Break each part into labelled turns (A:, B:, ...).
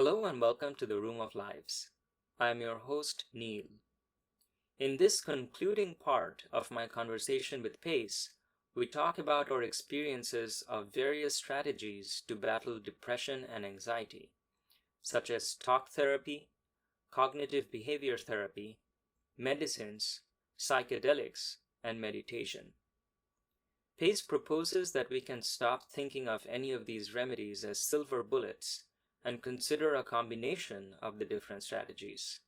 A: Hello and welcome to the Room of Lives. I am your host, Neil. In this concluding part of my conversation with Pace, we talk about our experiences of various strategies to battle depression and anxiety, such as talk therapy, cognitive behavior therapy, medicines, psychedelics, and meditation. Pace proposes that we can stop thinking of any of these remedies as silver bullets and consider a combination of the different strategies.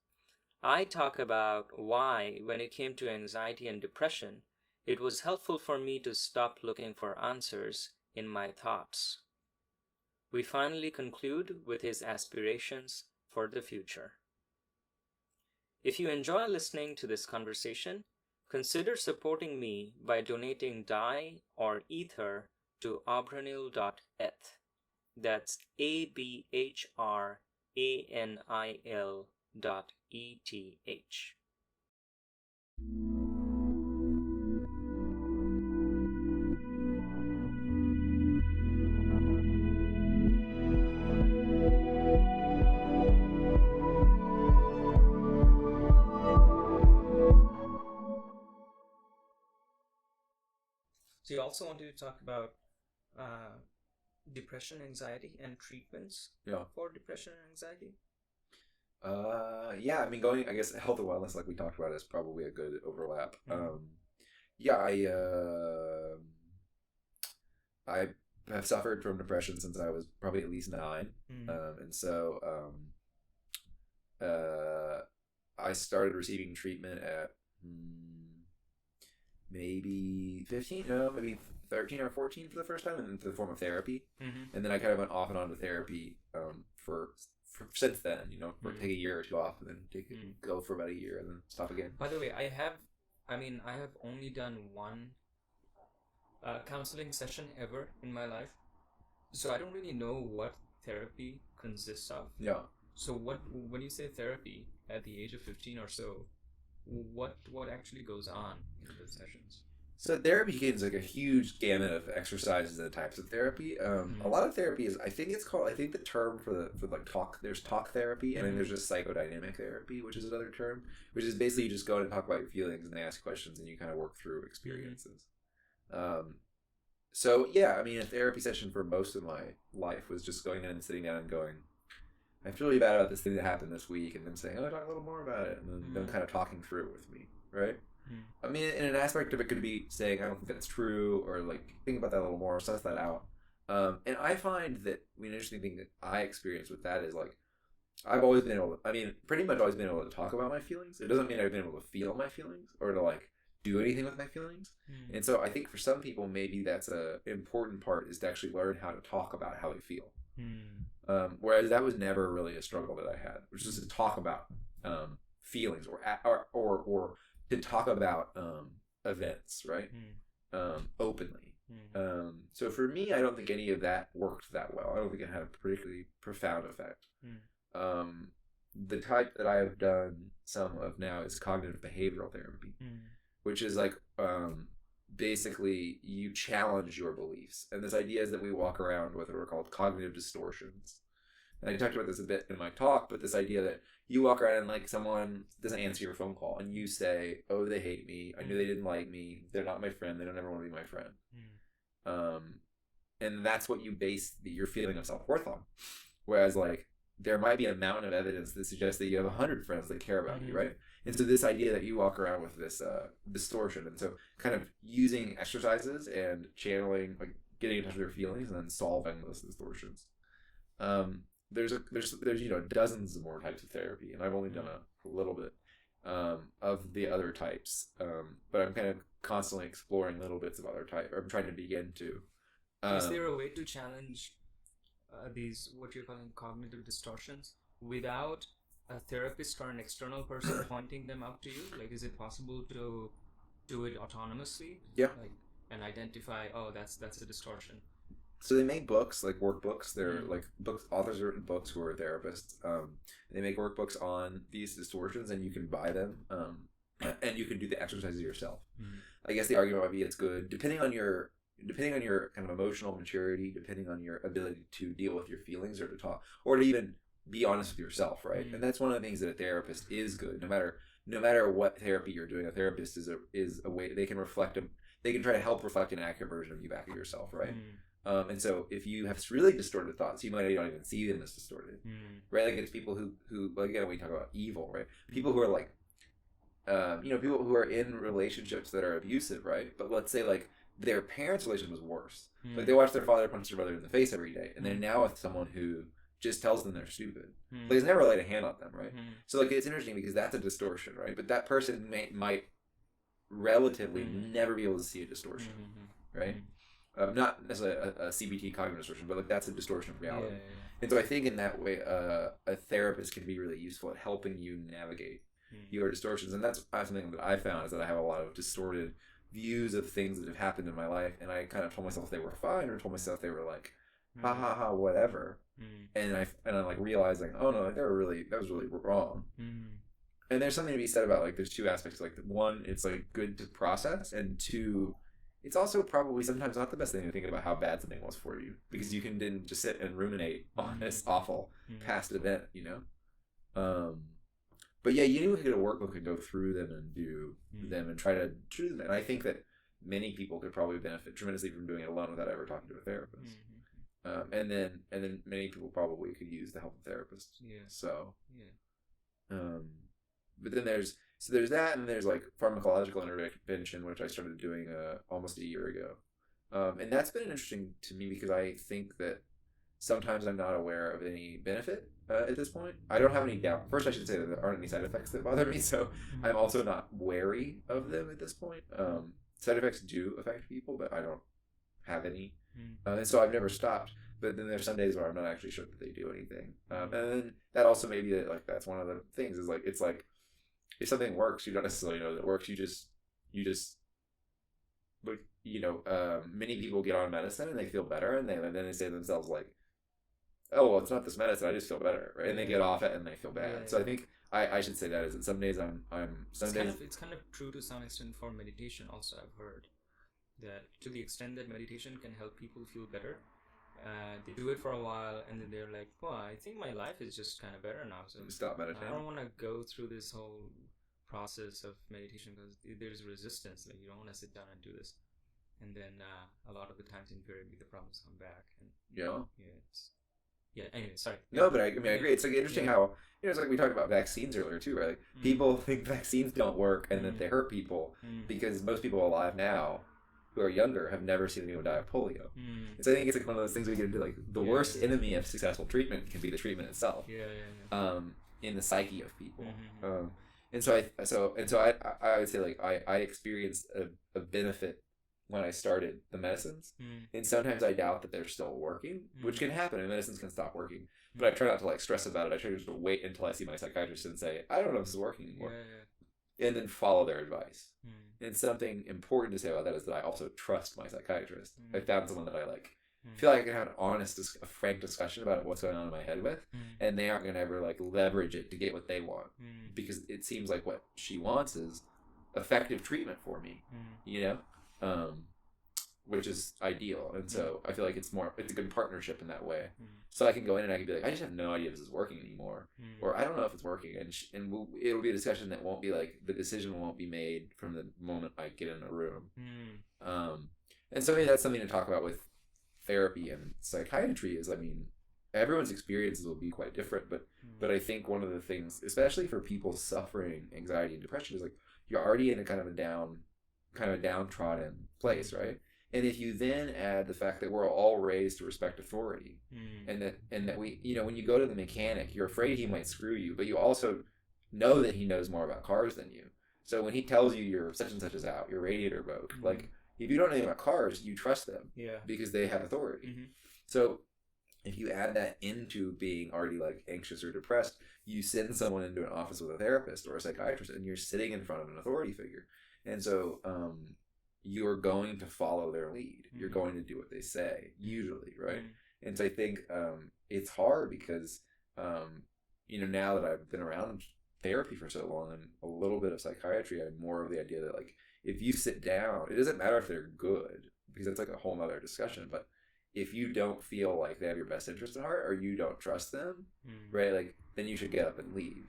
A: I talk about why, when it came to anxiety and depression, it was helpful for me to stop looking for answers in my thoughts. We finally conclude with his aspirations for the future. If you enjoy listening to this conversation, consider supporting me by donating dye or ether to abranil.eth. That's abranil.eth. So you also wanted to talk about depression, anxiety, and treatments
B: Yeah.
A: for depression and anxiety?
B: Yeah, I mean, I guess health and wellness, like we talked about, is probably a good overlap.
A: Mhm.
B: Yeah, I have suffered from depression since I was probably at least 9. And so, I started receiving treatment at maybe 15, no, maybe 13 or 14 for the first time in the form of therapy. And then I kind of went off and on to therapy for since then, take a year or two off and then go for about a year and then stop again.
A: By the way, I have only done one counseling session ever in my life, so I don't really know what therapy consists of.
B: Yeah.
A: So when you say therapy at the age of 15 or so, what actually goes on in those sessions?
B: So therapy is like a huge gamut of exercises and types of therapy. A lot of therapy is, I think the term for like talk, there's talk therapy, and then there's just psychodynamic therapy, which is another term, which is basically you just go in and talk about your feelings and they ask questions and you kind of work through experiences. So yeah, I mean, a therapy session for most of my life was just going in and sitting down and going, I feel really bad about this thing that happened this week, and then saying, oh, talk a little more about it, and then them kind of talking through it with me, right? I mean, in an aspect of it could be saying, I don't think that's true, or like, think about that a little more, suss that out. And I find that, an interesting thing that I experience with that is like, I've always been able to, pretty much always been able to talk about my feelings. It doesn't mean I've been able to feel my feelings or to like do anything with my feelings. And so I think for some people, maybe that's a important part, is to actually learn how to talk about how they feel. Whereas that was never really a struggle that I had, which is to talk about feelings or to talk about events, right? Openly. So for me, I don't think any of that worked that well. I don't think it had a particularly profound effect. The type that I have done some of now is cognitive behavioral therapy, which is like basically you challenge your beliefs. And this idea is that we walk around with what are called cognitive distortions. And I talked about this a bit in my talk, but this idea that you walk around and like someone doesn't answer your phone call and you say, oh, they hate me. I knew they didn't like me. They're not my friend. They don't ever want to be my friend. And that's what you base your feeling of self-worth on. Whereas like there might be a mountain of evidence that suggests that you have 100 friends that care about you, right? And so this idea that you walk around with this distortion, and so kind of using exercises and channeling, like getting in touch with your feelings and then solving those distortions. There's dozens of more types of therapy, and I've only done a little bit of the other types, but I'm kind of constantly exploring little bits of other type. I'm trying to begin to.
A: Is there a way to challenge these, what you're calling cognitive distortions, without a therapist or an external person pointing them out to you? Like, is it possible to do it autonomously?
B: Yeah.
A: Like, and identify, oh, that's a distortion.
B: So they make books, like workbooks. They're like books. Authors have written books who are therapists. They make workbooks on these distortions, and you can buy them. And you can do the exercises yourself. I guess the argument might be it's good depending on your kind of emotional maturity, depending on your ability to deal with your feelings or to talk, or to even be honest with yourself, right? And that's one of the things that a therapist is good. No matter what therapy you're doing, a therapist is a way they can they can try to help reflect an accurate version of you back at yourself, right? And so if you have really distorted thoughts, you might not even see them as distorted, right? Like it's people who again, we talk about evil, right? People who are like, people who are in relationships that are abusive, right? But let's say like their parents' relationship was worse. Like they watch their father punch their brother in the face every day, and they're now with someone who just tells them they're stupid. Like there's never laid a hand on them, right? So like it's interesting because that's a distortion, right? But that person might relatively never be able to see a distortion, right? Not necessarily a CBT cognitive distortion, but like that's a distortion of reality. And so I think in that way, a therapist can be really useful at helping you navigate your distortions. And that's something that I found is that I have a lot of distorted views of things that have happened in my life, and I kind of told myself they were fine, or told myself they were like, ha ha ha, whatever. And I'm like realizing, oh no, that was really wrong. And there's something to be said about like there's two aspects. Like one, it's like good to process, and two, it's also probably sometimes not the best thing to think about how bad something was for you, because you can then just sit and ruminate on this awful past event, you know. But yeah, you need to get a workbook and go through them and do them and try to do them. And I think that many people could probably benefit tremendously from doing it alone without ever talking to a therapist. And then many people probably could use the help of therapists. So, but then there's that, and there's like pharmacological intervention, which I started doing almost a year ago. And that's been interesting to me because I think that sometimes I'm not aware of any benefit at this point. I don't have any doubt. First, I should say that there aren't any side effects that bother me, so I'm also not wary of them at this point. Side effects do affect people, but I don't have any. And so I've never stopped. But then there's some days where I'm not actually sure that they do anything. And then that also may be that like that's one of the things is like it's like if something works, you don't necessarily know that it works. You just but many people get on medicine and they feel better, and then they say to themselves like, oh well, it's not this medicine, I just feel better, right? And they get off it and they feel bad. So I think I should say that is that some days it's
A: kind of true to some extent for meditation also. I've heard that to the extent that meditation can help people feel better, they do it for a while and then they're like, well, I think my life is just kind of better now, so
B: stop meditating.
A: I don't want to go through this whole process of meditation because there's resistance, like you don't want to sit down and do this, and then a lot of the times invariably the problems come back. And anyway, sorry.
B: No, but I agree. It's like interesting how it's like we talked about vaccines earlier too, right? Like, people think vaccines don't work and that they hurt people because most people alive now who are younger have never seen anyone die of polio. And so I think it's like one of those things we get into, like the worst enemy of successful treatment can be the treatment itself. In the psyche of people. And so I would say like I experienced a benefit when I started the medicines, and sometimes I doubt that they're still working, which can happen, and medicines can stop working. But I try not to like stress about it. I try to wait until I see my psychiatrist and say, I don't know if this is working anymore, and then follow their advice. And something important to say about that is that I also trust my psychiatrist. I found someone that I like. Feel like I can have an honest, a frank discussion about what's going on in my head with, and they aren't going to ever like leverage it to get what they want, because it seems like what she wants is effective treatment for me, which is ideal. And so I feel like it's a good partnership in that way. So I can go in and I can be like, I just have no idea if this is working anymore, or I don't know if it's working, and it'll be a discussion that won't be like the decision won't be made from the moment I get in a room. And so maybe that's something to talk about with therapy and psychiatry is, I mean, everyone's experiences will be quite different, but I think one of the things, especially for people suffering anxiety and depression, is like you're already in a kind of a downtrodden place, right? And if you then add the fact that we're all raised to respect authority, and that we, when you go to the mechanic, you're afraid he might screw you, but you also know that he knows more about cars than you. So when he tells you your such and such is out, your radiator broke, like if you don't know anything about cars, you trust them, because they have authority. So if you add that into being already like anxious or depressed, you send someone into an office with a therapist or a psychiatrist, and you're sitting in front of an authority figure, and so you're going to follow their lead. You're going to do what they say, usually, right? And so I think it's hard because now that I've been around therapy for so long and a little bit of psychiatry, I'm more of the idea that like if you sit down, it doesn't matter if they're good, because it's like a whole nother discussion, but if you don't feel like they have your best interest at heart, or you don't trust them, right? Like, then you should get up and leave.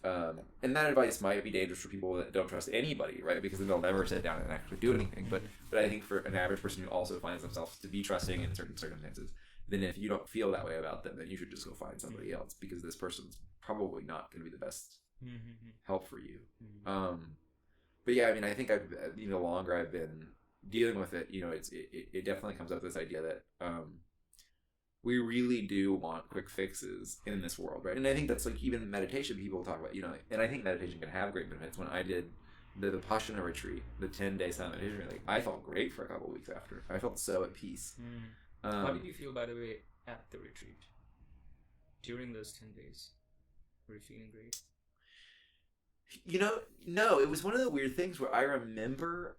B: And that advice might be dangerous for people that don't trust anybody, right? Because then they'll never sit down and actually do anything. But I think for an average person who also finds themselves to be trusting in certain circumstances, then if you don't feel that way about them, then you should just go find somebody else, because this person's probably not going to be the best help for you. But yeah, I mean, I think the longer I've been dealing with it, it definitely comes up with this idea that we really do want quick fixes in this world, right? And I think that's like even meditation, people talk about, and I think meditation can have great benefits. When I did the Vipassana retreat, the 10-day silent meditation retreat, I felt great for a couple of weeks after. I felt so at peace.
A: How did you feel, by the way, at the retreat? During those 10 days? Were you feeling great?
B: No, it was one of the weird things where I remember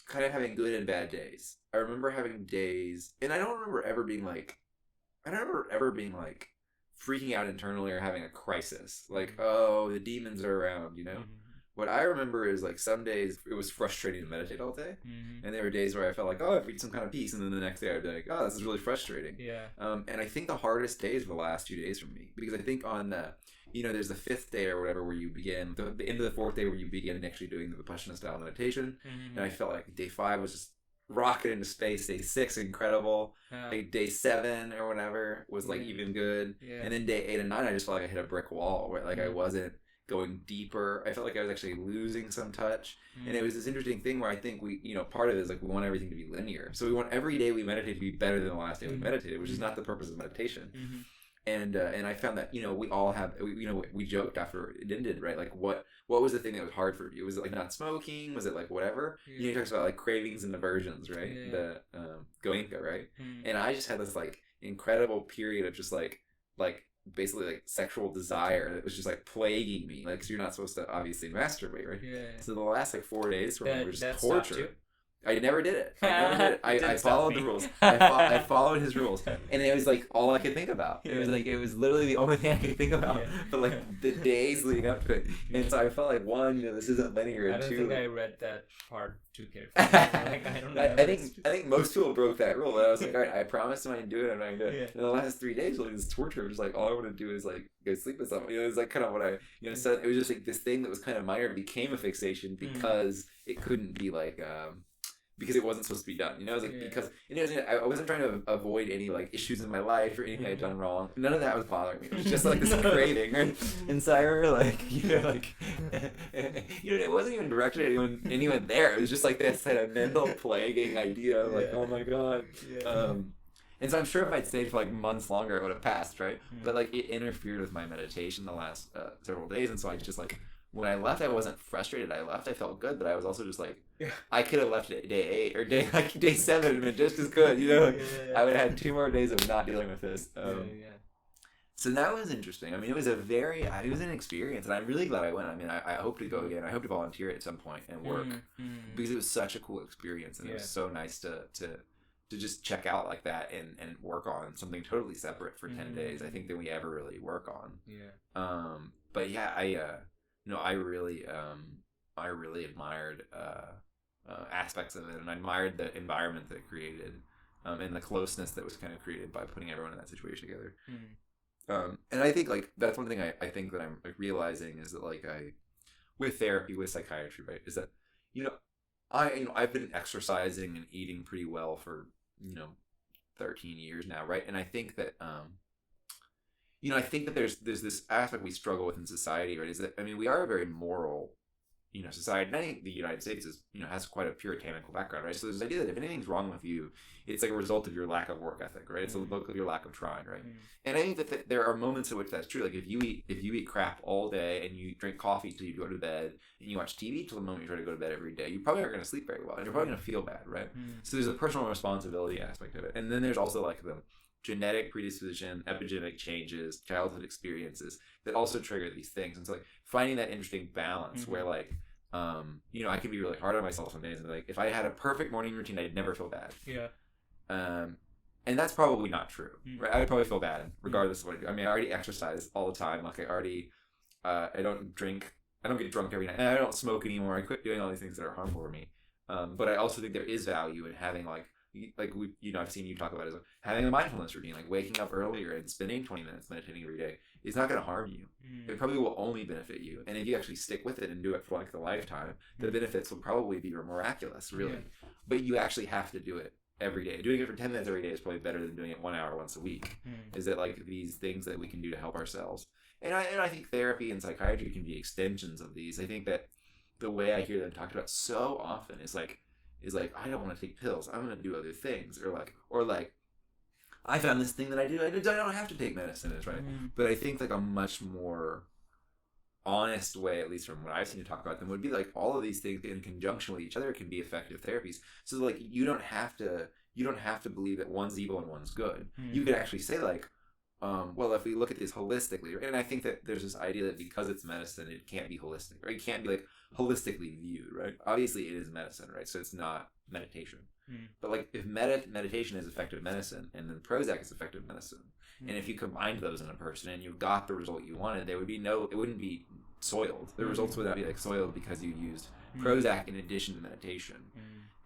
B: kind of having good and bad days. I remember having days, and I don't remember ever being like freaking out internally or having a crisis. Like, oh, the demons are around, What I remember is like some days it was frustrating to meditate all day, and there were days where I felt like, oh, I've reached some kind of peace, and then the next day I'd be like, oh, this is really frustrating.
A: Yeah.
B: And I think the hardest days were the last 2 days for me, because I think on the, there's the 5th day or whatever where you begin, the end of the 4th day where you begin actually doing the Vipassana style meditation, and I felt like day 5 was just rocket into space. Day 6, incredible. Like day 7 or whatever was like even good, and then day 8 and 9 I just felt like I hit a brick wall where like I wasn't going deeper. I felt like I was actually losing some touch, and it was this interesting thing where I think we, part of it is like we want everything to be linear, so we want every day we meditate to be better than the last day we meditated, which is not the purpose of meditation. And I found that we all have we joked after it ended, right? Like what was the thing that was hard for you? Was it like not smoking? Was it like whatever? He talks about like cravings and aversions, right? The Goenka, right? And I just had this like incredible period of just like basically like sexual desire that was just like plaguing me, like, because you're not supposed to obviously masturbate, right? So the last like 4 days for me were just torture. I never did it. I followed the rules. I followed his rules, and it was like all I could think about. It was literally the only thing I could think about for like the days leading up to it. And so I felt like, one, this isn't linear, and
A: I don't
B: two,
A: think I read that part too carefully. Like, I don't know.
B: I think most people broke that rule. And I was like, all right, I promised him I'd do it, and I did it. And the last 3 days, like this torture, was like all I want to do is like go sleep with someone. It was like kind of what I said. It was just like this thing that was kind of minor became a fixation because it couldn't be like. Because it wasn't supposed to be done, it was like because I wasn't trying to avoid any like issues in my life or anything I'd done wrong. None of that was bothering me. It was just like this craving, right? And so I remember it wasn't even directed at anyone there. It was just like this kind of mental plaguing idea of like, oh my god. And so I'm sure if I'd stayed for like months longer, it would have passed, right? But like it interfered with my meditation the last several days, and so I just like. When I left, I wasn't frustrated. I left, I felt good, but I was also just like, I could have left at day 8 or day 7 and been just as good, I would have had 2 more days of not dealing with this. So that was interesting. I mean, it was an experience, and I'm really glad I went. I mean, I hope to go again. I hope to volunteer at some point and work, because it was such a cool experience, and it was so nice to just check out like that and work on something totally separate for 10 days. I think than we ever really work on. But yeah, I really admired aspects of it, and I admired the environment that it created, and the closeness that was kind of created by putting everyone in that situation together. And I think like that's one thing I think that I'm like realizing is that like with therapy, with psychiatry, right, is that I've been exercising and eating pretty well for 13 years now, right? And I think that there's this aspect we struggle with in society, right? Is that, I mean, we are a very moral, society. And I think the United States is, has quite a puritanical background, right? So there's this idea that if anything's wrong with you, it's like a result of your lack of work ethic, right? It's a result of your lack of trying, right? And I think that there are moments in which that's true. Like if you eat crap all day and you drink coffee till you go to bed and you watch TV till the moment you try to go to bed every day, you probably aren't going to sleep very well, and you're probably going to feel bad, right? So there's a personal responsibility aspect of it, and then there's also like the genetic predisposition, epigenetic changes, childhood experiences that also trigger these things. And so like finding that interesting balance where like, I can be really hard on myself some days, and like if I had a perfect morning routine, I'd never feel bad. And that's probably not true, right? I would probably feel bad regardless of what I do. I mean, I already exercise all the time. Like I don't get drunk every night, and I don't smoke anymore. I quit doing all these things that are harmful for me. But I also think there is value in having like like I've seen you talk about it, is like having a mindfulness routine, like waking up earlier and spending 20 minutes meditating every day is not going to harm you. It probably will only benefit you. And if you actually stick with it and do it for like the lifetime, the benefits will probably be miraculous, really. Yeah. But you actually have to do it every day. Doing it for 10 minutes every day is probably better than doing it 1 hour once a week. Is that like these things that we can do to help ourselves? And I think therapy and psychiatry can be extensions of these. I think that the way I hear them talked about so often is like I don't want to take pills. I'm going to do other things, or like I found this thing that I do. I don't have to take medicine. It's right. But I think like a much more honest way, at least from what I've seen you talk about them, would be like all of these things in conjunction with each other can be effective therapies. So like you don't have to believe that one's evil and one's good. You could actually say like, well, if we look at this holistically, and I think that there's this idea that because it's medicine, it can't be holistic, right? It can't be like holistically viewed, right? Obviously, it is medicine, right? So it's not meditation. But like if meditation is effective medicine, and then Prozac is effective medicine, and if you combined those in a person and you got the result you wanted, it wouldn't be soiled. The results would not be like soiled because you used Prozac in addition to meditation.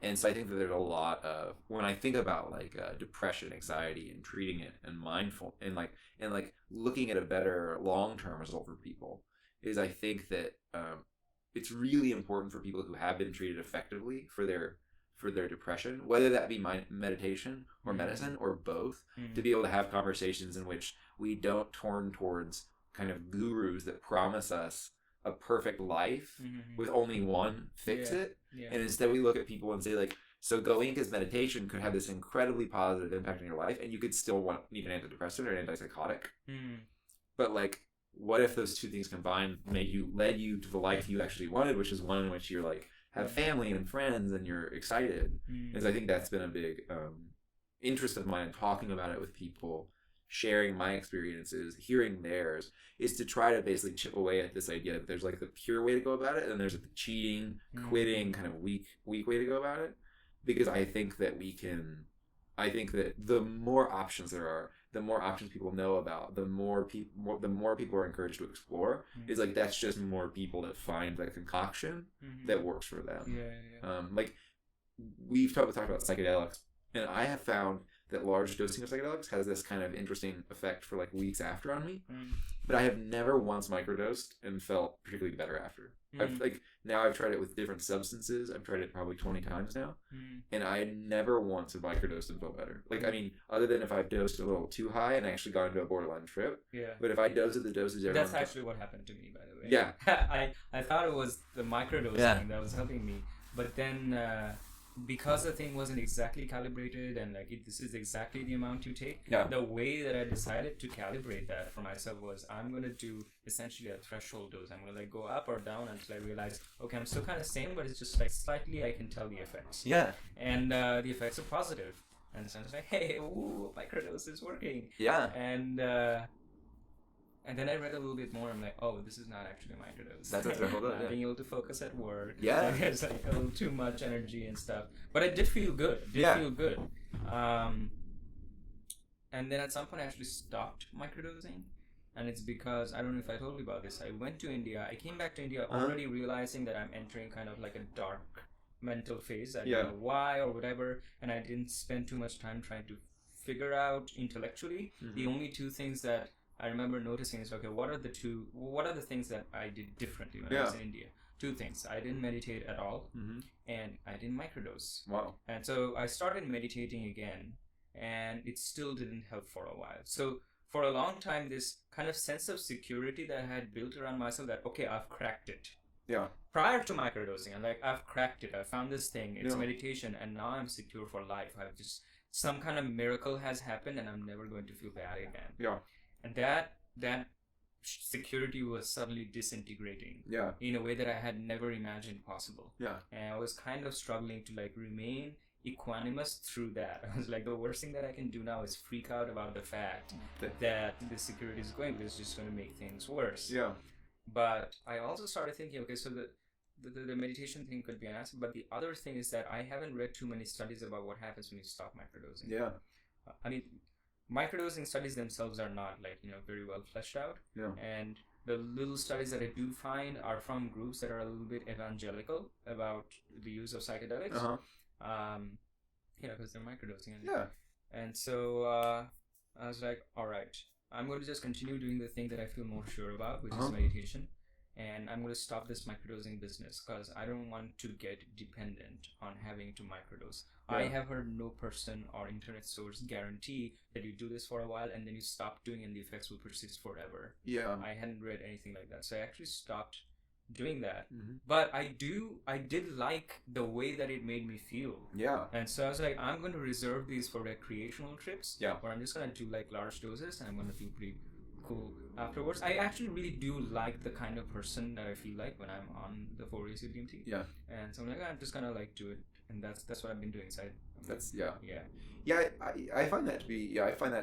B: And so I think that there's a lot of, when I think about like depression, anxiety, and treating it, and mindful, and looking at a better long-term result for people, is I think that it's really important for people who have been treated effectively for their depression, whether that be meditation or medicine or both, to be able to have conversations in which we don't turn towards kind of gurus that promise us a perfect life with only one fix it. And instead we look at people and say like, so going because meditation could have this incredibly positive impact on your life, and you could still need an antidepressant or an antipsychotic. But like, what if those two things combined led you to the life you actually wanted, which is one in which you're like have family and friends and you're excited? Because I think that's been a big interest of mine, talking about it with people, sharing my experiences, hearing theirs, is to try to basically chip away at this idea that there's like the pure way to go about it, and there's the cheating, quitting, kind of weak way to go about it. Because I think that the more options there are, the more options people know about, the more people are encouraged to explore. It's like that's just more people that find the concoction that works for them. Like we've talked about psychedelics, and I have found that large dosing of psychedelics has this kind of interesting effect for like weeks after on me. But I have never once microdosed and felt particularly better after. I've tried it with different substances. I've tried it probably 20 times now, and I never once have microdosed and felt better. Like, I mean, other than if I've dosed a little too high and I actually got into a borderline trip. But if I dose at the dosage
A: that's actually what happened to me, by the way.
B: Yeah.
A: I thought it was the microdosing that was helping me, but then because the thing wasn't exactly calibrated, and like this is exactly the amount you take, the way that I decided to calibrate that for myself was I'm going to do essentially a threshold dose. I'm going to like go up or down until I realize, okay, I'm still kind of same, but it's just like slightly I can tell the effects. And the effects are positive. And so I was like, hey, microdose is working. And then I read a little bit more. I'm like, oh, this is not actually a microdose.
B: That's a threshold dose.
A: Not being able to focus at work. It's like a little too much energy and stuff. But it did feel good. Feel good. And then at some point I actually stopped microdosing. And it's because, I don't know if I told you about this, I went to India. I came back to India already realizing that I'm entering kind of like a dark mental phase. I don't know why or whatever. And I didn't spend too much time trying to figure out intellectually. The only two things that I remember noticing is, okay, what are the things that I did differently when I was in India? Two things. I didn't meditate at all, and I didn't microdose.
B: Wow.
A: And so I started meditating again, and it still didn't help for a while. So for a long time, this kind of sense of security that I had built around myself, that, okay, I've cracked it. Prior to microdosing, I'm like, I've cracked it. I found this thing. It's meditation, and now I'm secure for life. Some kind of miracle has happened, and I'm never going to feel bad again. And that security was suddenly disintegrating in a way that I had never imagined possible. And I was kind of struggling to like remain equanimous through that. I was like, the worst thing that I can do now is freak out about the fact that the security is going, because it's just going to make things worse. But I also started thinking, okay, so the meditation thing could be an answer, but the other thing is that I haven't read too many studies about what happens when you stop microdosing. I mean, microdosing studies themselves are not like, very well fleshed out. And the little studies that I do find are from groups that are a little bit evangelical about the use of psychedelics. because they're microdosing.
B: Yeah.
A: And so I was like, all right, I'm going to just continue doing the thing that I feel more sure about, which is meditation. And I'm going to stop this microdosing business because I don't want to get dependent on having to microdose.
B: Yeah.
A: I have heard no person or internet source guarantee that you do this for a while and then you stop doing and the effects will persist forever.
B: Yeah.
A: I hadn't read anything like that. So I actually stopped doing that.
B: Mm-hmm.
A: But I did like the way that it made me feel.
B: Yeah.
A: And so I was like, I'm going to reserve these for recreational trips.
B: Yeah.
A: Where I'm just going to do like large doses and I'm going to feel pretty cool afterwards. I actually really do like the kind of person that I feel like when I'm on the 4-ACO DMT.
B: Yeah.
A: And so I'm like, I'm just gonna like do it, and that's what I've been doing. So
B: I find that to be I find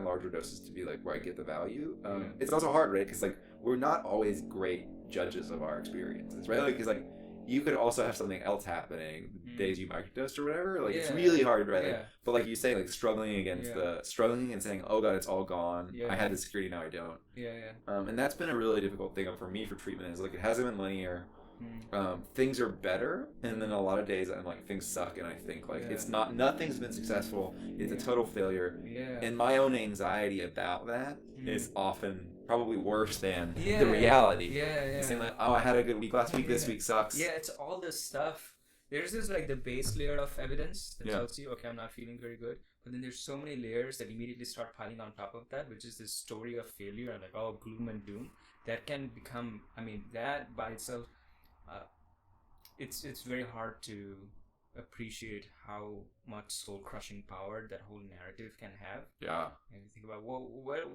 B: larger doses to be like where I get the value. It's also hard, right? Because like we're not always great judges of our experiences, right? Like because like you could also have something else happening the days you microdosed or whatever. Like it's really hard, right? Like, but like you say, like struggling and saying, oh god, it's all gone. I had the security, now I don't. And that's been a really difficult thing for me for treatment. Is like it hasn't been linear. Things are better, and then a lot of days I'm like things suck, and I think like it's nothing's been successful. It's a total failure. And my own anxiety about that is often probably worse than the reality. Saying like, oh, I had a good week last week. This week sucks.
A: It's all this stuff. There's this like the base layer of evidence that tells you, okay, I'm not feeling very good. But then there's so many layers that immediately start piling on top of that, which is this story of failure and like gloom and doom that can become. I mean, that by itself. It's very hard to appreciate how much soul-crushing power that whole narrative can have. And you think about, well,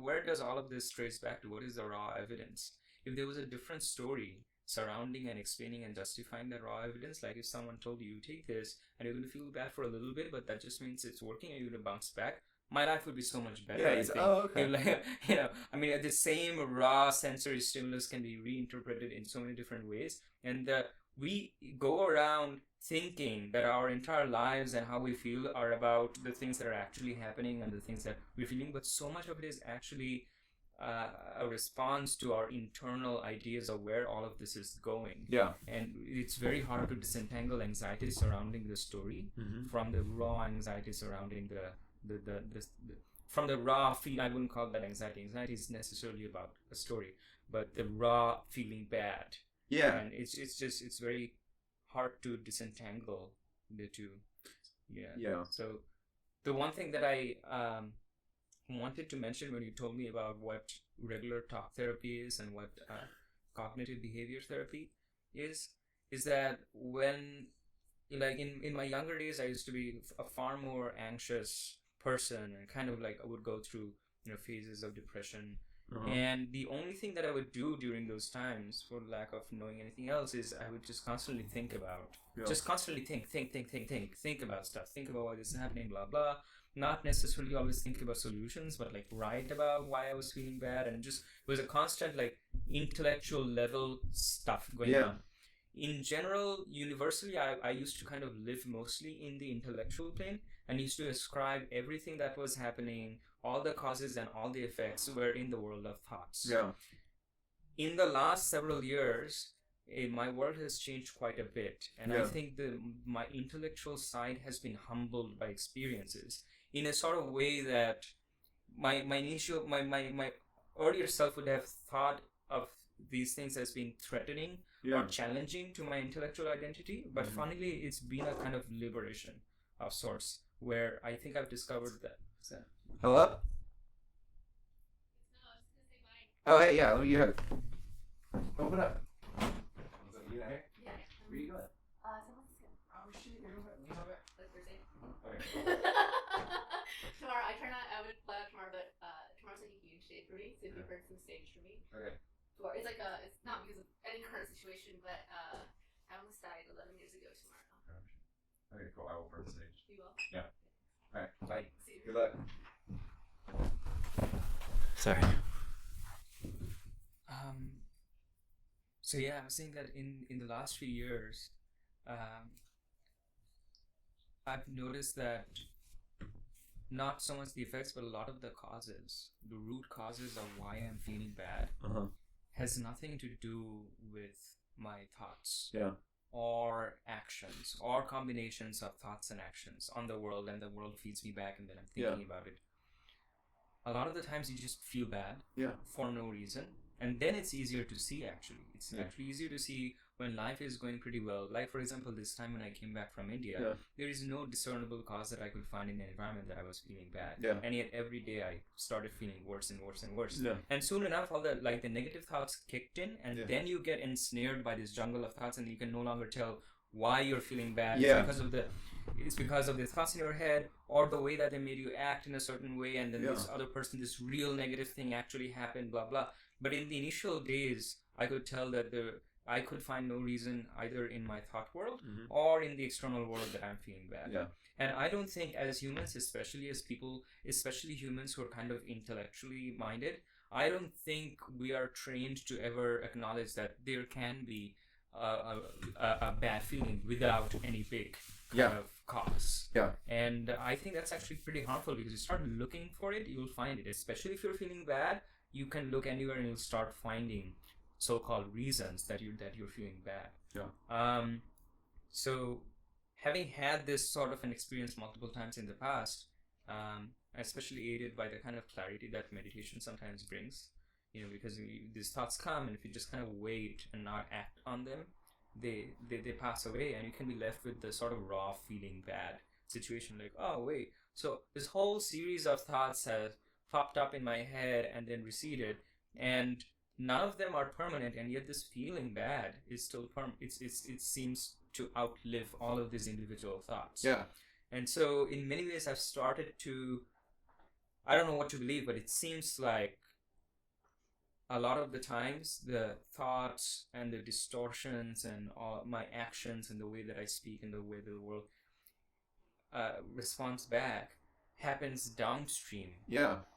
A: where does all of this trace back to? What is the raw evidence? If there was a different story surrounding and explaining and justifying that raw evidence, like if someone told you, take this and you're going to feel bad for a little bit, but that just means it's working and you're going to bounce back, my life would be so much better. I think.
B: Oh, okay.
A: Like, I mean, the same raw sensory stimulus can be reinterpreted in so many different ways, and we go around thinking that our entire lives and how we feel are about the things that are actually happening and the things that we're feeling, but so much of it is actually a response to our internal ideas of where all of this is going. And it's very hard to disentangle anxiety surrounding the story from the raw anxiety surrounding from the raw feel. I wouldn't call that anxiety. Anxiety is necessarily about a story, but the raw feeling bad. And it's very hard to disentangle the two. So the one thing that I wanted to mention when you told me about what regular talk therapy is and what cognitive behavior therapy is that when like in my younger days I used to be a far more anxious person and kind of like I would go through phases of depression. And the only thing that I would do during those times, for lack of knowing anything else, is I would just constantly think about, just constantly think about stuff, think about why this is happening, blah, blah. Not necessarily always think about solutions, but like write about why I was feeling bad. And just, it was a constant like intellectual level stuff going on. In general, universally, I used to kind of live mostly in the intellectual plane and used to ascribe everything that was happening, all the causes and all the effects were in the world of thoughts. In the last several years, my world has changed quite a bit. And I think my intellectual side has been humbled by experiences in a sort of way that my earlier self would have thought of these things as being threatening or challenging to my intellectual identity. But funnily, it's been a kind of liberation of sorts where I think I've discovered that.
B: Hello? Oh, hey, yeah, let me get it. Open up. Is that you here?
C: Yeah.
B: Where you going?
C: San Francisco.
B: Oh, shit, you're going back.
C: Like Thursday.
B: Okay.
C: Tomorrow, I would fly out tomorrow, but tomorrow's like a huge day for me, so it'd be burn some stage for me.
B: Okay.
C: It's like it's not because of any current situation, but I almost died 11 years ago tomorrow.
B: Okay, cool. I will burn the stage.
C: You will?
B: Yeah. Alright, bye.
C: See you.
B: Good luck.
A: Sorry. So yeah, I was saying that in the last few years, I've noticed that not so much the effects, but a lot of the causes, the root causes of why I'm feeling bad, has nothing to do with my thoughts. or actions or combinations of thoughts and actions on the world, and the world feeds me back, and then I'm thinking about it. A lot of the times you just feel bad for no reason, and then it's easier to see. Actually, it's actually easier to see when life is going pretty well. Like, for example, this time when I came back from India, there is no discernible cause that I could find in the environment that I was feeling bad, and yet every day I started feeling worse and worse and worse, and soon enough all the negative thoughts kicked in, and then you get ensnared by this jungle of thoughts, and you can no longer tell why you're feeling bad. It's because of the thoughts in your head, or the way that they made you act in a certain way, and then this other person, this real negative thing actually happened, blah blah. But in the initial days, I could tell that I could find no reason either in my thought world or in the external world that I'm feeling bad. And I don't think, as humans, especially as people, especially humans who are kind of intellectually minded, I don't think we are trained to ever acknowledge that there can be a bad feeling without any big kind of cause. And I think that's actually pretty harmful, because you start looking for it, you'll find it. Especially if you're feeling bad, you can look anywhere and you'll start finding so-called reasons that you're feeling bad. So having had this sort of an experience multiple times in the past, especially aided by the kind of clarity that meditation sometimes brings, because these thoughts come, and if you just kind of wait and not act on them, they pass away, and you can be left with the sort of raw feeling bad situation, like, oh wait, so this whole series of thoughts has popped up in my head and then receded, and none of them are permanent, and yet this feeling bad is still permanent. It seems to outlive all of these individual thoughts. And so in many ways I've started to, I don't know what to believe, but it seems like a lot of the times the thoughts and the distortions and all my actions and the way that I speak and the way that the world responds back happens downstream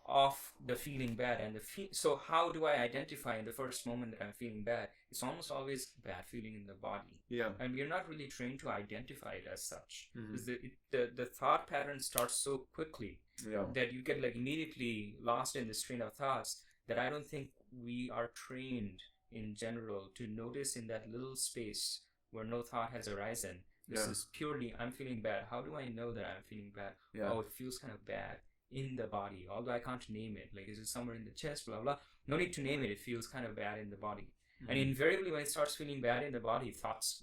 A: of the feeling bad. And so how do I identify in the first moment that I'm feeling bad? It's almost always bad feeling in the body. And we're not really trained to identify it as such. The thought pattern starts so quickly that you get immediately lost in this train of thoughts, that I don't think we are trained in general to notice in that little space where no thought has arisen. This is purely, I'm feeling bad. How do I know that I'm feeling bad? Oh, it feels kind of bad in the body, although I can't name it. Is it somewhere in the chest, blah, blah. No need to name it. It feels kind of bad in the body. And invariably when it starts feeling bad in the body,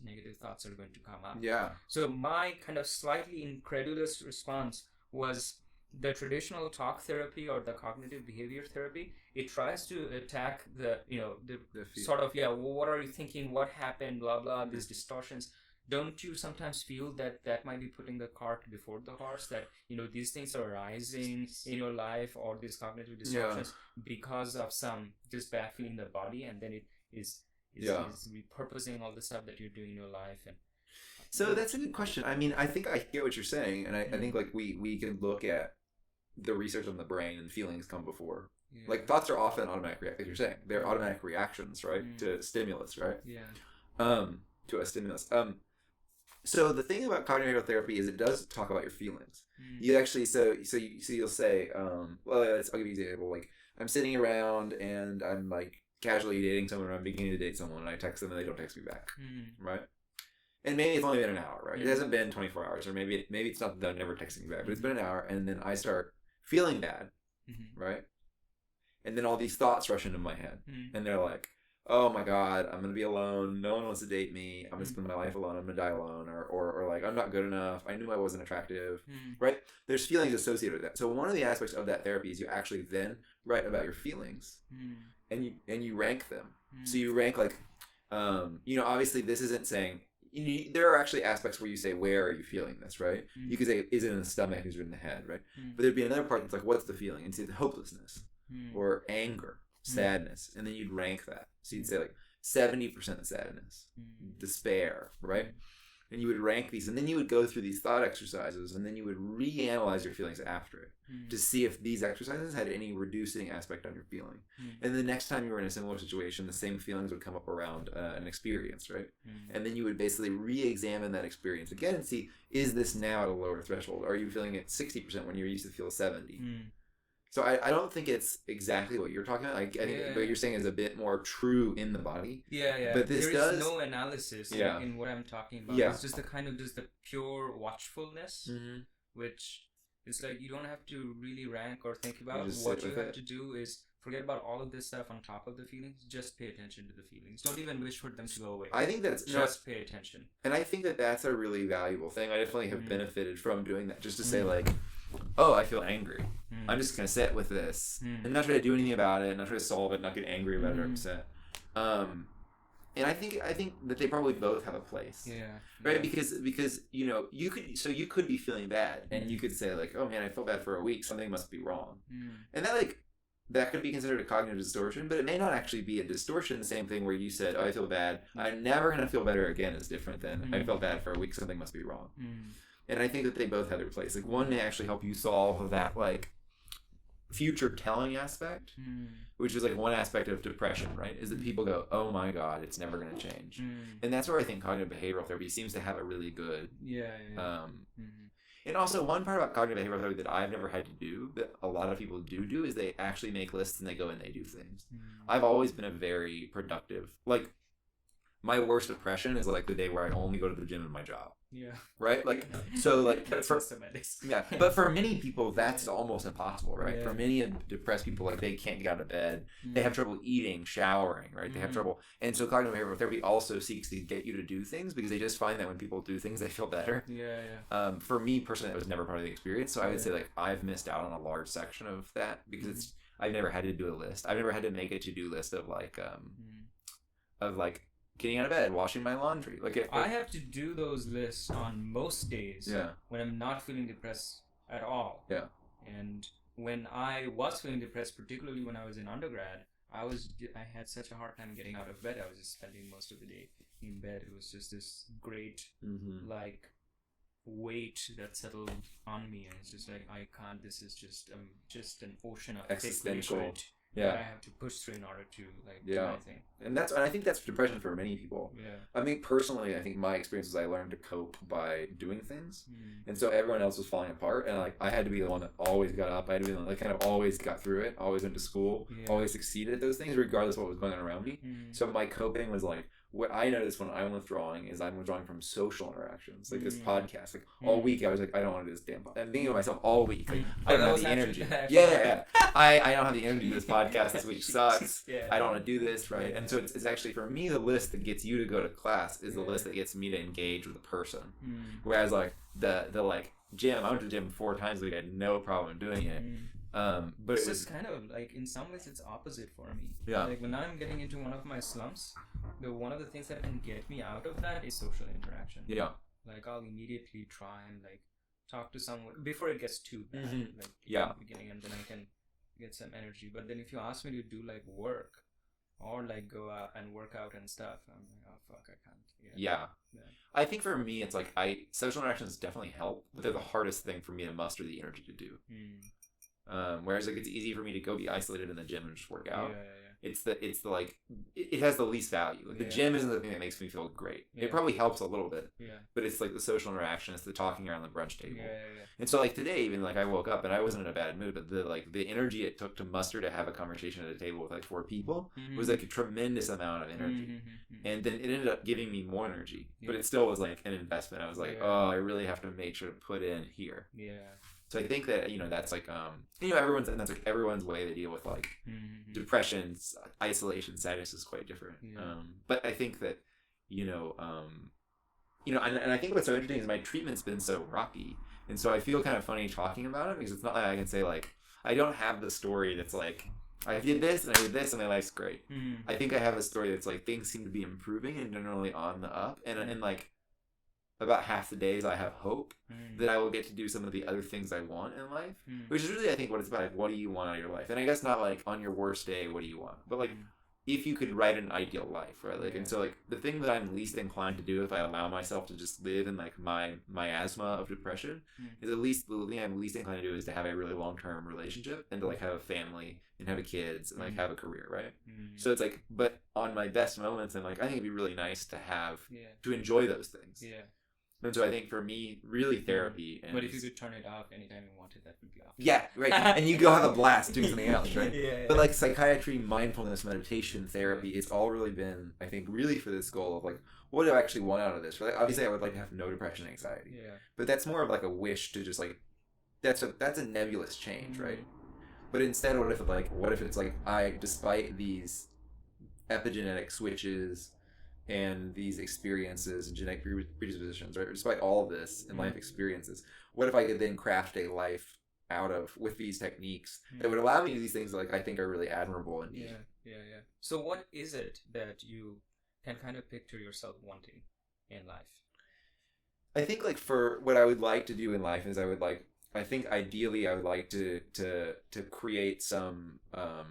A: negative thoughts are going to come up. So my kind of slightly incredulous response was, the traditional talk therapy or the cognitive behavior therapy, it tries to attack the sort of, what are you thinking, what happened, blah, blah, these distortions. Don't you sometimes feel that might be putting the cart before the horse, that these things are arising in your life, or these cognitive distortions, because of this bad feeling in the body, and then it is repurposing all the stuff that you're doing in your life? And
B: so that's a good question. I mean, I think I get what you're saying, and I think we can look at the research on the brain, and feelings come before. Thoughts are often automatic like you're saying, they're automatic reactions, right, to stimulus, right? To a stimulus. So the thing about cognitive therapy is it does talk about your feelings. You actually, you'll say, I'll give you an example. I'm sitting around and I'm casually dating someone, or I'm beginning to date someone, and I text them and they don't text me back, right? And maybe it's only been an hour, right? It hasn't been 24 hours, or maybe it's not that they're never texting me back, but it's been an hour, and then I start feeling bad, right? And then all these thoughts rush into my head, and they're like, oh my God, I'm going to be alone. No one wants to date me. I'm going to spend my life alone. I'm going to die alone. Or I'm not good enough. I knew I wasn't attractive, right? There's feelings associated with that. So one of the aspects of that therapy is you actually then write about your feelings, and you rank them. So you rank obviously this isn't saying, there are actually aspects where you say, where are you feeling this, right? You could say, is it in the stomach, is it in the head, right? But there'd be another part that's what's the feeling? And it's hopelessness or anger, sadness, and then you'd rank that. So you'd say 70% sadness, despair, right? And you would rank these, and then you would go through these thought exercises, and then you would reanalyze your feelings after it to see if these exercises had any reducing aspect on your feeling. And the next time you were in a similar situation, the same feelings would come up around an experience, right? And then you would basically re-examine that experience again and see, is this now at a lower threshold? Are you feeling at 60% when you used to feel 70? So I don't think it's exactly what you're talking about. I think what you're saying is a bit more true in the body.
A: Yeah.
B: But this
A: there is no analysis in what I'm talking about.
B: Yeah.
A: It's just the pure watchfulness, which is like you don't have to really rank or think about. What you have to do is forget about all of this stuff on top of the feelings. Just pay attention to the feelings. Don't even wish for them to go away.
B: I think that's
A: just pay attention.
B: And I think that that's a really valuable thing. I definitely have benefited from doing that. Just to say like, oh, I feel angry. I'm just gonna sit with this and not try to do anything about it, not try to solve it, not get angry about it or upset. And I think that they probably both have a place.
A: Yeah.
B: Right? Because you could be feeling bad and you could say like, oh man, I felt bad for a week, something must be wrong. And that could be considered a cognitive distortion, but it may not actually be a distortion. The same thing where you said, oh, I feel bad, I'm never gonna feel better again is different than I felt bad for a week, something must be wrong. And I think that they both have their place. Like one may actually help you solve that like future telling aspect, which is like one aspect of depression, right? Is that people go, oh my God, it's never going to change. And that's where I think cognitive behavioral therapy seems to have a really good... And also one part about cognitive behavioral therapy that I've never had to do, that a lot of people do is they actually make lists and they go and they do things. I've always been a very productive... Like, my worst depression is like the day where I only go to the gym and my job. Yeah. Right? Like, so like, but for many people, that's almost impossible, right? Yeah. For many depressed people, like they can't get out of bed. They have trouble eating, showering, right? They have trouble. And so cognitive behavioral therapy also seeks to get you to do things because they just find that when people do things, they feel better. For me personally, that was never part of the experience. So I would say like, I've missed out on a large section of that because I've never had to do a list. I've never had to make a to-do list of like, getting out of bed, washing my laundry. Like
A: I have to do those lists on most days when I'm not feeling depressed at all. Yeah. And when I was feeling depressed, particularly when I was in undergrad, I had such a hard time getting out of bed. I was just spending most of the day in bed. It was just this great like weight that settled on me, and it's just like I can't. This is just an ocean of existential. Yeah, I have to push through in order to do my thing.
B: And I think that's depression for many people. Yeah. I mean, personally, I think my experience was I learned to cope by doing things, and so everyone else was falling apart, and like I had to be the one that always got up. I had to be the one that kind of always got through it, always went to school, always succeeded at those things, regardless of what was going on around me. So my coping was like, what I noticed when I'm withdrawing is I'm withdrawing from social interactions, like this podcast. Like all week, I was like, I don't want to do this damn podcast. I'm thinking of myself all week. Like, I don't have the energy. I don't have the energy to do this podcast. This week sucks. I don't want to do this, right? And so it's actually, for me, the list that gets you to go to class is the list that gets me to engage with a person. Whereas like the like gym, I went to the gym 4 times a week. I had no problem doing it. But
A: it's just kind of like, in some ways it's opposite for me. Like when I'm getting into one of my slumps, one of the things that can get me out of that is social interaction. Like I'll immediately try and like talk to someone before it gets too bad, like in the beginning, and then I can get some energy. But then if you ask me to do like work or like go out and work out and stuff, I'm like, oh fuck, I can't.
B: I think for me it's like social interactions definitely help, but they're the hardest thing for me to muster the energy to do. Whereas like it's easy for me to go be isolated in the gym and just work out. It's the like it has the least value. Like the gym isn't the thing that makes me feel great. It probably helps a little bit. But it's like the social interaction, it's the talking around the brunch table. And so like today, even like I woke up and I wasn't in a bad mood, but the energy it took to muster to have a conversation at a table with like 4 people was like a tremendous amount of energy. And then it ended up giving me more energy. But it still was like an investment. I was like, oh, I really have to make sure to put in here. So I think that, that's like, everyone's way to deal with like depression, isolation, sadness is quite different. But I think that, and I think what's so interesting is my treatment's been so rocky. And so I feel kind of funny talking about it because it's not like I can say like, I don't have the story that's like, I did this and I did this and my life's great. I think I have a story that's like, things seem to be improving and generally on the up. And like, about half the days I have hope that I will get to do some of the other things I want in life, which is really, I think, what it's about. Like, what do you want out of your life? And I guess not like on your worst day, what do you want? But like, if you could write an ideal life, right? Like, and so like the thing that I'm least inclined to do if I allow myself to just live in like my miasma of depression is at least the thing I'm least inclined to do is to have a really long-term relationship and to like have a family and have kids and like have a career, right? So it's like, but on my best moments, I'm like, I think it'd be really nice to have to enjoy those things. And so I think for me, really therapy. And
A: but if you could turn it off anytime you wanted, that would be off.
B: Yeah, right. And you go have a blast doing something else, right?
A: Yeah.
B: But like psychiatry, mindfulness, meditation, therapy, it's all really been, I think, really for this goal of like, what do I actually want out of this? Like, obviously, I would like to have no depression, anxiety.
A: Yeah.
B: But that's more of like a wish to just like, that's a nebulous change, right? But instead, what if it's like despite these epigenetic switches and these experiences and genetic predispositions, right? Despite all of this and life experiences, what if I could then craft a life out of with these techniques that would allow me to do these things that like I think are really admirable and neat.
A: Yeah. So what is it that you can kind of picture yourself wanting in life?
B: I think like for what I would like to do in life is I think ideally I would like to create some I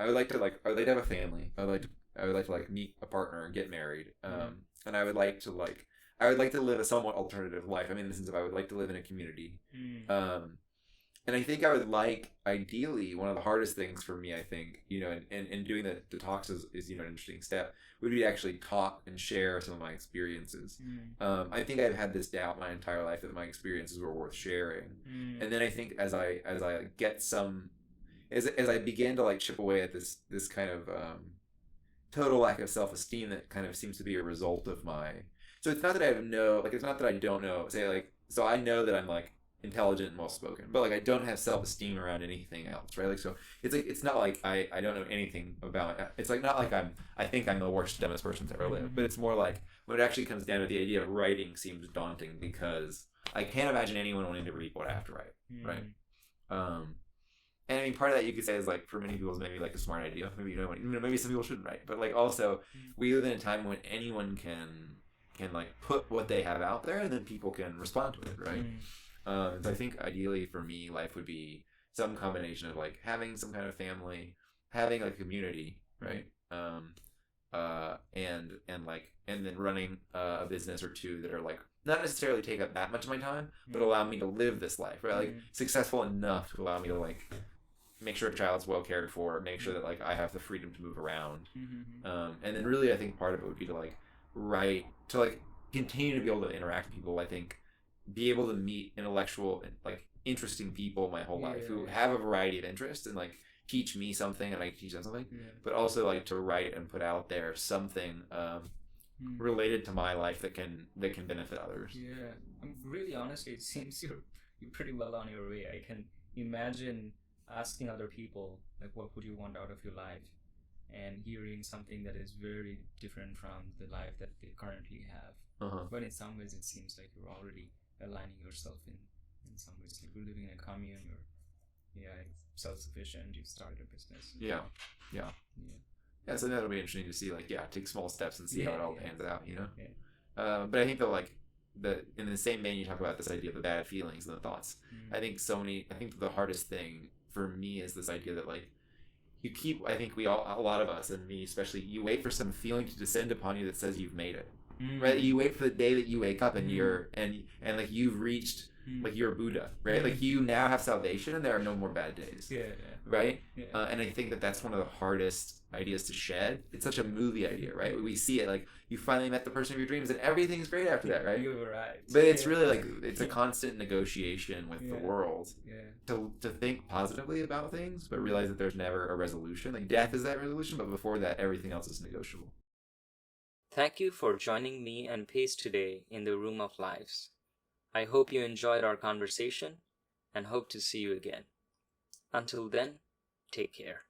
B: would like to have a family. I would like to like meet a partner and get married. And I would like to live a somewhat alternative life. I mean, in the sense of I would like to live in a community. And I think I would like, ideally, one of the hardest things for me, I think, and doing the talks is an interesting step, would be to actually talk and share some of my experiences. I think I've had this doubt my entire life that my experiences were worth sharing. And then I think as I get some, as I begin to like chip away at this kind of total lack of self-esteem that kind of seems to be a result of so it's not that it's not that I don't know, so I know that I'm like intelligent and well-spoken, but like I don't have self-esteem around anything else, right? Like, so it's not like I don't know anything about it. It's like not like I think I'm the worst, dumbest person to ever live, but it's more like when it actually comes down to the idea of writing seems daunting because I can't imagine anyone wanting to read what I have to write, right? And I mean, part of that you could say is like for many people is maybe like a smart idea. Maybe maybe some people shouldn't write, but like also we live in a time when anyone can like put what they have out there and then people can respond to it, right? So I think ideally for me, life would be some combination of like having some kind of family, having a community, right? And then running a business or two that are like not necessarily take up that much of my time, but allow me to live this life, right? Like successful enough to allow me to like make sure a child's well cared for, make sure that like I have the freedom to move around, and then really I think part of it would be to like write, to like continue to be able to interact with people. I think be able to meet intellectual and like interesting people my whole life who have a variety of interests and like teach me something and I teach them something, but also like to write and put out there something related to my life that can benefit others. Yeah,
A: I'm really honestly, it seems you're pretty well on your way. I can imagine asking other people like what would you want out of your life and hearing something that is very different from the life that they currently have. But in some ways it seems like you're already aligning yourself in some ways, like you're living in a commune, you're self-sufficient, you've started a business.
B: So that'll be interesting to see, like, take small steps and see how it all pans out, but I think that in the same vein you talk about this idea of the bad feelings and the thoughts, I think the hardest thing for me is this idea that like I think a lot of us, and me especially, you wait for some feeling to descend upon you that says you've made it. Right, you wait for the day that you wake up and you're and like you've reached like you're Buddha, right? Like you now have salvation and there are no more bad days. Right. And I think that that's one of the hardest ideas to shed. It's such a movie idea, right? We see it like you finally met the person of your dreams and everything's great after that, right?
A: You're right.
B: But it's really like it's a constant negotiation with the world to think positively about things, but realize that there's never a resolution. Like death is that resolution, but before that, everything else is negotiable.
A: Thank you for joining me and Pace today in the Room of Lives. I hope you enjoyed our conversation and hope to see you again. Until then, take care.